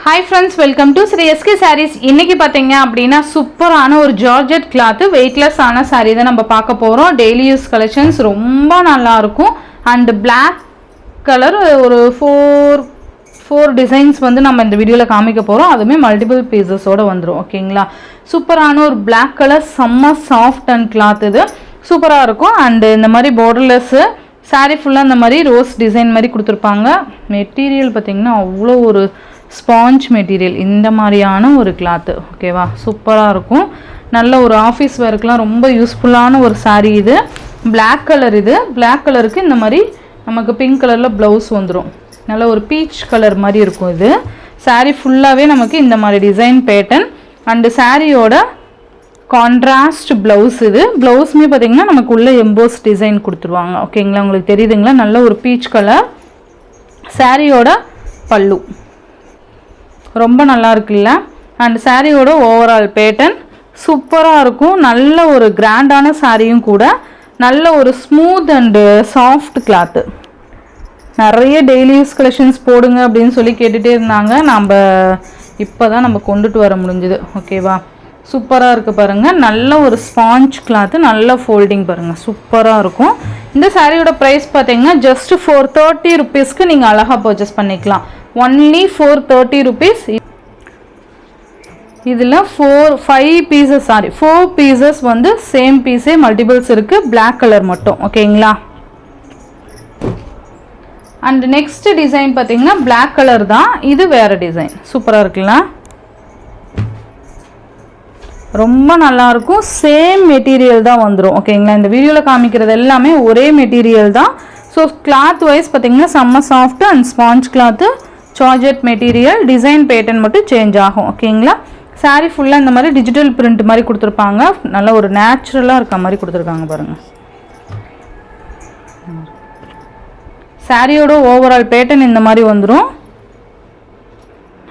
Hi friends, welcome to Sri SK Sarees. இன்னைக்கு பாத்தீங்க அப்படினா சூப்பரான ஒரு ஜார்ஜெட் கிளாத் வெயிட்லெஸ் ஆன saree தான் நம்ம பார்க்க போறோம். டெய்லி யூஸ் கலெக்ஷன்ஸ் ரொம்ப நல்லா இருக்கும். and black color ஒரு 4 டிசைன்ஸ் வந்து நம்ம இந்த வீடியோல காமிக்க போறோம். அதுமே மல்டிபிள் பீசஸோட வந்துரும். ஓகேங்களா? சூப்பரான ஒரு black color செம்ம சாஃப்ட் அண்ட் கிளாத் இது. சூப்பரா இருக்கும். and இந்த மாதிரி borderless saree ஃபுல்லா இந்த மாதிரி ரோஸ் டிசைன் மாதிரி கொடுத்திருப்பாங்க. மெட்டீரியல் பாத்தீங்கன்னா அவ்ளோ ஒரு ஸ்பாஞ்ச் மெட்டீரியல் இந்த மாதிரியான ஒரு கிளாத். ஓகேவா? சூப்பராக இருக்கும். நல்ல ஒரு ஆஃபீஸ் வேர்க்கெலாம் ரொம்ப யூஸ்ஃபுல்லான ஒரு saree இது. பிளாக் கலர் இது. பிளாக் கலருக்கு இந்த மாதிரி நமக்கு பிங்க் கலரில் ப்ளவுஸ் வந்துடும். நல்ல ஒரு பீச் கலர் மாதிரி இருக்கும் இது. saree ஃபுல்லாகவே நமக்கு இந்த மாதிரி டிசைன் பேட்டர்ன் அண்டு சாரியோட கான்ட்ராஸ்ட் ப்ளவுஸ் இது. ப்ளவுஸுமே பார்த்திங்கன்னா நமக்கு உள்ள எம்போஸ் டிசைன் கொடுத்துருவாங்க. ஓகேங்களா? உங்களுக்கு தெரியுதுங்களா? நல்ல ஒரு பீச் கலர். சாரியோட பல்லு ரொம்ப நல்லா இருக்குல்ல. அண்ட் சாரியோட ஓவரால் பேட்டர்ன் சூப்பராக இருக்கும். நல்ல ஒரு கிராண்டான சாரியும் கூட. நல்ல ஒரு ஸ்மூத் அண்டு சாஃப்ட் கிளாத்து. நிறைய டெய்லி யூஸ் கலெக்ஷன்ஸ் போடுங்க அப்படின்னு சொல்லி கேட்டுகிட்டே இருந்தாங்க. இப்போ தான் நம்ம கொண்டுட்டு வர முடிஞ்சுது. ஓகேவா? சூப்பராக இருக்குது பாருங்கள். நல்ல ஒரு ஸ்பாஞ்ச் கிளாத்து. நல்ல ஃபோல்டிங் பாருங்கள். சூப்பராக இருக்கும். இந்த சாரியோட ப்ரைஸ் பார்த்தீங்கன்னா ஜஸ்ட் 430 ருபீஸ்க்கு நீங்கள் அழகாக பர்ச்சேஸ் பண்ணிக்கலாம். Only 430 rupees. இதில் 4 பீசஸ் வந்து சேம் பீஸே மல்டிபிள்ஸ் இருக்குது. பிளாக் கலர் மட்டும். ஓகேங்களா? அண்ட் நெக்ஸ்ட் டிசைன் பார்த்தீங்கன்னா பிளாக் கலர் தான். இது வேறு டிசைன். சூப்பராக இருக்குல்ல? ரொம்ப நல்லாயிருக்கும். சேம் மெட்டீரியல் தான் வந்துடும். ஓகேங்களா? இந்த வீடியோவில் காமிக்கிறது எல்லாமே ஒரே மெட்டீரியல் தான். ஸோ கிளாத் வைஸ் பார்த்தீங்கன்னா செம்ம soft and sponge cloth. Georgette material. Design pattern மட்டும் சேஞ்ச் ஆகும். ஓகேங்களா? சாரீ ஃபுல்லாக இந்த மாதிரி டிஜிட்டல் பிரிண்ட் மாதிரி கொடுத்துருப்பாங்க. நல்ல ஒரு நேச்சுரலாக இருக்க மாதிரி கொடுத்துருக்காங்க பாருங்கள். சாரியோட ஓவரால் பேட்டர்ன் இந்த மாதிரி வந்துடும்.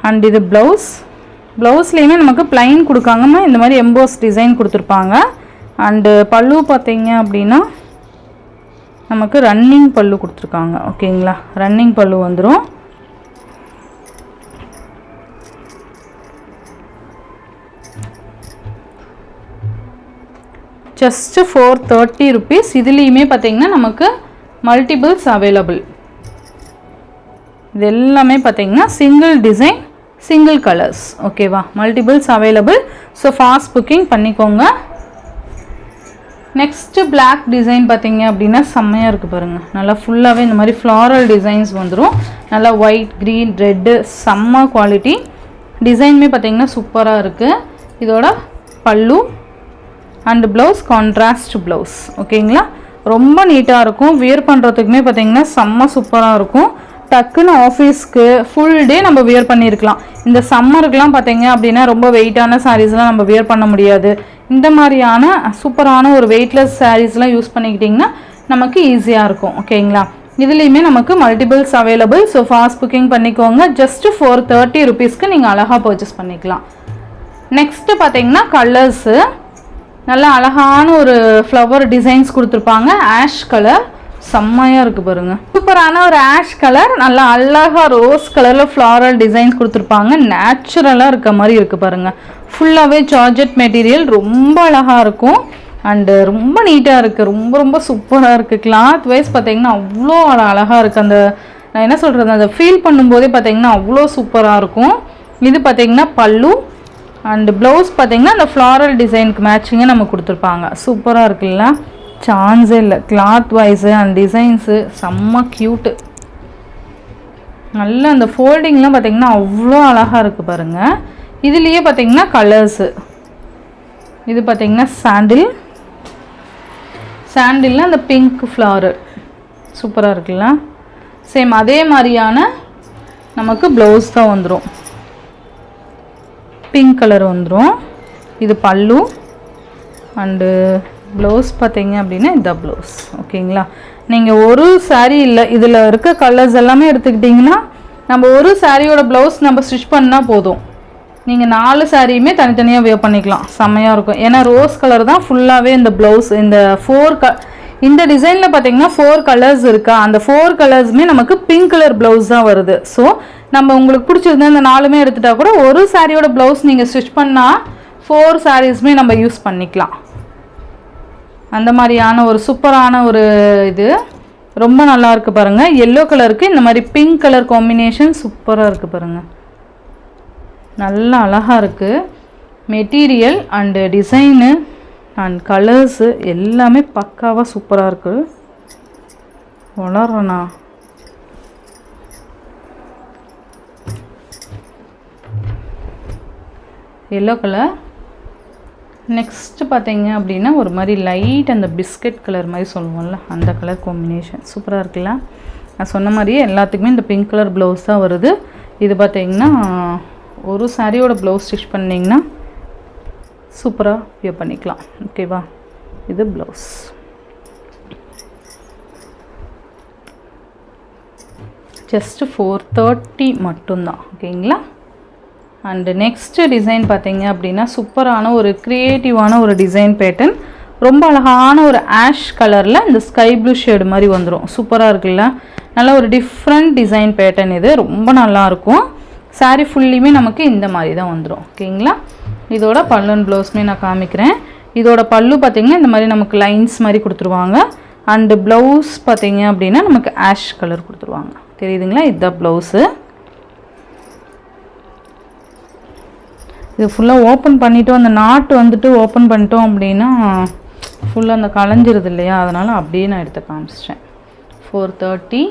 அண்ட் இது ப்ளவுஸ்லேயுமே நமக்கு பிளைன் கொடுக்காம இந்த மாதிரி எம்போஸ் டிசைன் கொடுத்துருப்பாங்க. அண்டு பல்லு பார்த்தீங்க அப்படின்னா நமக்கு ரன்னிங் பல்லு கொடுத்துருக்காங்க. ஓகேங்களா? ரன்னிங் பல்லு வந்துடும். Just 430 rupees. இதுலேயுமே பார்த்தீங்கன்னா நமக்கு மல்டிபிள்ஸ் அவைலபிள். இது எல்லாமே பார்த்தீங்கன்னா சிங்கிள் டிசைன் சிங்கிள் கலர்ஸ். ஓகேவா? Multiples available. So fast booking பண்ணிக்கோங்க. நெக்ஸ்ட்டு பிளாக் டிசைன் பார்த்தீங்க அப்படின்னா செம்மையாக இருக்குது பாருங்கள். நல்லா ஃபுல்லாகவே இந்த மாதிரி ஃப்ளாரல் டிசைன்ஸ் வந்துடும். நல்லா ஒயிட், க்ரீன், ரெட்டு செம்ம குவாலிட்டி. டிசைனுமே பார்த்தீங்கன்னா சூப்பராக இருக்குது. இதோட பல்லு அண்ட் ப்ளவுஸ் கான்ட்ராஸ்ட் ப்ளவுஸ். ஓகேங்களா? ரொம்ப நீட்டாக இருக்கும். வியர் பண்ணுறதுக்குமே பார்த்தீங்கன்னா செம்ம சூப்பராக இருக்கும். டக்குன்னு ஆஃபீஸ்க்கு ஃபுல் டே நம்ம வியர் பண்ணியிருக்கலாம். இந்த சம்மருக்குலாம் பார்த்தீங்க அப்படின்னா ரொம்ப வெயிட்டான சாரீஸ்லாம் நம்ம வியர் பண்ண முடியாது. இந்த மாதிரியான சூப்பரான ஒரு வெயிட்லெஸ் சாரீஸ்லாம் யூஸ் பண்ணிக்கிட்டிங்கன்னா நமக்கு ஈஸியாக இருக்கும். ஓகேங்களா? இதுலேயுமே நமக்கு multiples available. So fast booking பண்ணிக்கோங்க. ஜஸ்ட்டு 430 rupeesக்கு நீங்கள் அழகாக பர்ச்சேஸ் பண்ணிக்கலாம். நெக்ஸ்ட்டு பார்த்தீங்கன்னா கலர்ஸு. நல்லா அழகான ஒரு ஃப்ளவர் டிசைன்ஸ் கொடுத்துருப்பாங்க. ஆஷ் கலர் செம்மையாக இருக்குது பாருங்கள். சூப்பரான ஒரு ஆஷ் கலர். நல்லா அழகாக ரோஸ் கலரில் ஃப்ளாரல் டிசைன்ஸ் கொடுத்துருப்பாங்க. நேச்சுரலாக இருக்க மாதிரி இருக்குது பாருங்கள். ஃபுல்லாகவே ஜார்ஜெட் மெட்டீரியல். ரொம்ப அழகாக இருக்கும். அண்டு ரொம்ப நீட்டாக இருக்குது. ரொம்ப ரொம்ப சூப்பராக இருக்குது. கிளாத் வைஸ் பார்த்தீங்கன்னா அவ்வளோ அழகாக இருக்குது. அந்த நான் என்ன சொல்கிறது, அதை ஃபீல் பண்ணும்போதே பார்த்தீங்கன்னா அவ்வளோ சூப்பராக இருக்கும். இது பார்த்தீங்கன்னா பல்லு அண்டு ப்ளவுஸ் பார்த்தீங்கன்னா அந்த ஃப்ளாரல் டிசைனுக்கு மேட்சிங்காக நம்ம கொடுத்துருப்பாங்க. சூப்பராக இருக்குல்ல? சான்ஸே இல்லை. கிளாத் வைஸு அண்ட் டிசைன்ஸு செம்ம க்யூட்டு. நல்ல அந்த ஃபோல்டிங்லாம் பார்த்தீங்கன்னா அவ்வளோ அழகாக இருக்குது பாருங்கள். இதுலேயே பார்த்தீங்கன்னா கலர்ஸு. இது பார்த்தீங்கன்னா சாண்டில் அந்த பிங்க் ஃப்ளாரல் சூப்பராக இருக்குல்ல? சேம் அதே மாதிரியான நமக்கு ப்ளவுஸ் தான் வந்துடும். பிங்க் கலர் வந்துடும். இது பல்லு அண்டு ப்ளவுஸ் பார்த்தீங்க அப்படின்னா இந்த ப்ளவுஸ். ஓகேங்களா? நீங்கள் ஒரு சாரீ இல்லை, இதில் இருக்க கலர்ஸ் எல்லாமே எடுத்துக்கிட்டிங்கன்னா நம்ம ஒரு சாரியோட ப்ளவுஸ் நம்ம ஸ்டிச் பண்ணால் போதும். நீங்கள் 4 சாரியுமே தனித்தனியாக வியர் பண்ணிக்கலாம். செம்மையாக இருக்கும். ஏன்னா ரோஸ் கலர் தான் ஃபுல்லாகவே இந்த ப்ளவுஸ். இந்த இந்த டிசைனில் பார்த்தீங்கன்னா 4 கலர்ஸ் இருக்கா, அந்த 4 கலர்ஸுமே நமக்கு பிங்க் கலர் ப்ளவுஸ் தான் வருது. ஸோ நம்ம உங்களுக்கு பிடிச்சிருந்தா இந்த 4மே எடுத்துட்டா கூட ஒரு சாரியோட ப்ளவுஸ் நீங்கள் ஸ்டிச் பண்ணால் 4 சாரீஸுமே நம்ம யூஸ் பண்ணிக்கலாம். அந்த மாதிரியான ஒரு சூப்பரான ஒரு இது ரொம்ப நல்லா இருக்குது பாருங்கள். எல்லோ கலருக்கு இந்த மாதிரி பிங்க் கலர் காம்பினேஷன் சூப்பராக இருக்குது பாருங்கள். நல்லா அழகாக இருக்குது. Material and design and colours எல்லாமே பக்காவாக சூப்பராக இருக்குது. வளர்றண்ணா எல்லோ கலர். நெக்ஸ்ட்டு பார்த்தீங்க அப்படின்னா ஒரு மாதிரி லைட் அந்த பிஸ்கட் கலர் மாதிரி சொல்லுவோம்ல, அந்த கலர் காம்பினேஷன் சூப்பராக இருக்குல்ல. நான் சொன்ன மாதிரியே எல்லாத்துக்குமே இந்த பிங்க் கலர் ப்ளவுஸ் தான் வருது. இது பார்த்தீங்கன்னா ஒரு சாரியோட ப்ளவுஸ் ஸ்டிச் பண்ணிங்கன்னா சூப்பராக வியர் பண்ணிக்கலாம். ஓகேவா, இது ப்ளவுஸ். ஜஸ்ட்டு 430 மட்டும்தான். ஓகேங்களா. அண்டு நெக்ஸ்ட்டு டிசைன் பார்த்தீங்க அப்படின்னா சூப்பரான ஒரு க்ரியேட்டிவான ஒரு டிசைன் பேட்டர்ன். ரொம்ப அழகான ஒரு ஆஷ் கலரில் இந்த ஸ்கை ப்ளூ ஷேடு மாதிரி வந்துடும். சூப்பராக இருக்குல்ல, நல்ல ஒரு டிஃப்ரெண்ட் டிசைன் பேட்டர்ன். இது ரொம்ப நல்லாயிருக்கும். சாரீ ஃபுல்லியுமே நமக்கு இந்த மாதிரி தான் வந்துடும். ஓகேங்களா. இதோட பல்லு அண்ட் ப்ளவுஸுமே நான் காமிக்கிறேன். இதோட பல்லு பார்த்திங்கன்னா இந்த மாதிரி நமக்கு லைன்ஸ் மாதிரி கொடுத்துருவாங்க. அண்டு ப்ளவுஸ் பார்த்திங்க அப்படின்னா நமக்கு ஆஷ் கலர் கொடுத்துருவாங்க. தெரியுதுங்களா, இதுதான் ப்ளவுஸு. இது ஃபுல்லாக ஓப்பன் பண்ணிவிட்டோம், அந்த நாட்டு வந்துட்டு ஓப்பன் பண்ணிட்டோம் அப்படின்னா ஃபுல்லாக அந்த களைஞ்சிருது இல்லையா, அதனால் அப்படியே நான் எடுத்து காமிச்சிட்டேன். 430.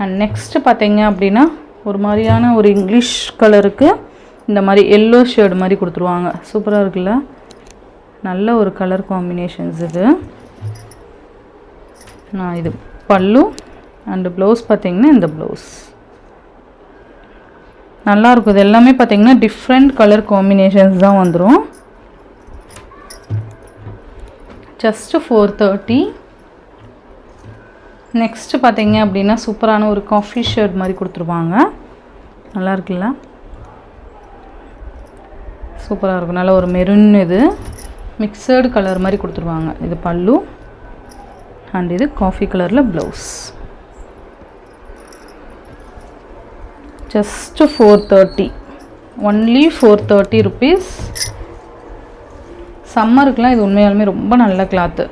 அண்ட் நெக்ஸ்ட்டு பார்த்தீங்க அப்படின்னா ஒரு மாதிரியான ஒரு இங்கிலீஷ் கலருக்கு இந்த மாதிரி எல்லோ ஷேடு மாதிரி கொடுத்துருவாங்க. சூப்பராக இருக்குல்ல, நல்ல ஒரு கலர் காம்பினேஷன்ஸ் இது. இது பல்லு அண்டு ப்ளவுஸ் பார்த்தீங்கன்னா இந்த ப்ளவுஸ் நல்லாயிருக்கும். இது எல்லாமே பார்த்தீங்கன்னா டிஃப்ரெண்ட் கலர் காம்பினேஷன்ஸ் தான் வந்துடும். ஜஸ்ட்டு 430. நெக்ஸ்ட்டு பார்த்தீங்க அப்படின்னா சூப்பரான ஒரு காஃபி ஷேட் மாதிரி கொடுத்துருவாங்க. நல்லா இருக்குல்ல, சூப்பராக இருக்கும். நல்ல ஒரு மெரூன் இது மிக்சடு கலர் மாதிரி கொடுத்துருவாங்க. இது பல்லு அண்ட் இது காஃபி கலரில் ப்ளவுஸ். Just 430, only 430 rupees. சம்மருக்குலாம் இது உண்மையாலுமே ரொம்ப நல்ல கிளாத்து.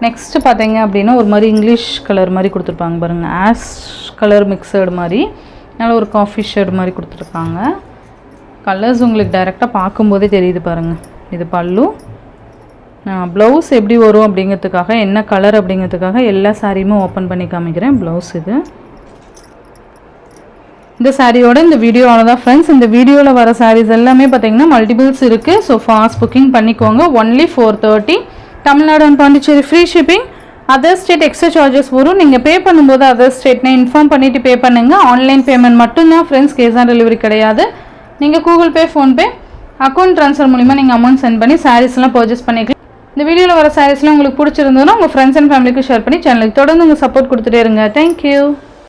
நெக்ஸ்ட்டு பார்த்தீங்க அப்படின்னா ஒரு மாதிரி இங்கிலீஷ் கலர் மாதிரி கொடுத்துருப்பாங்க பாருங்கள், ஆஷ் கலர் மிக்சடு மாதிரி நல்ல ஒரு காஃபி ஷேட் மாதிரி கொடுத்துருக்காங்க. கலர்ஸ் உங்களுக்கு டைரெக்டாக பார்க்கும்போதே தெரியுது பாருங்கள். இது பல்லு. ப்ளவுஸ் எப்படி வரும் அப்படிங்கிறதுக்காக, என்ன கலர் அப்படிங்கிறதுக்காக எல்லா சாரியுமே ஓப்பன் பண்ணி காமிக்கிறேன். ப்ளவுஸ் இது. இந்த சாரியோட இந்த வீடியோ அவ்வளோதான் ஃப்ரெண்ட்ஸ். இந்த வீடியோவில் வர சாரீஸ் எல்லாமே பார்த்தீங்கன்னா மல்டிபிள்ஸ் இருக்குது. ஸோ ஃபாஸ்ட் புக்கிங் பண்ணிக்கோங்க. Only 430. Tamil Nadu and Pondicherry free shipping. Other state extra charges வரும். நீங்கள் பே பண்ணும்போது அதர் ஸ்டேட்னே இன்ஃபார்ம் பண்ணிவிட்டு பே பண்ணுங்கள். ஆன்லைன் பேமெண்ட் மட்டும்தான் ஃப்ரெண்ட்ஸ், கேஷ் ஆன் டெலிவரி கிடையாது. நீங்கள் Google Pay, PhonePe, account transfer மூலிமா நீங்கள் அமௌண்ட் சென்ட் பண்ணி சாரீஸ்லாம் பர்ச்சேஸ் பண்ணிக்கலாம். இந்த வீடியோவில் வர சாரீஸ்லாம் உங்களுக்கு பிடிச்சிருந்ததுன்னா உங்கள் ஃப்ரெண்ட்ஸ் அண்ட் ஃபேமிலிக்கு ஷேர் பண்ணி சேனலுக்கு தொடர்ந்து உங்கள் சப்போர்ட் கொடுத்துட்டே இருங்க. தேங்க்யூ.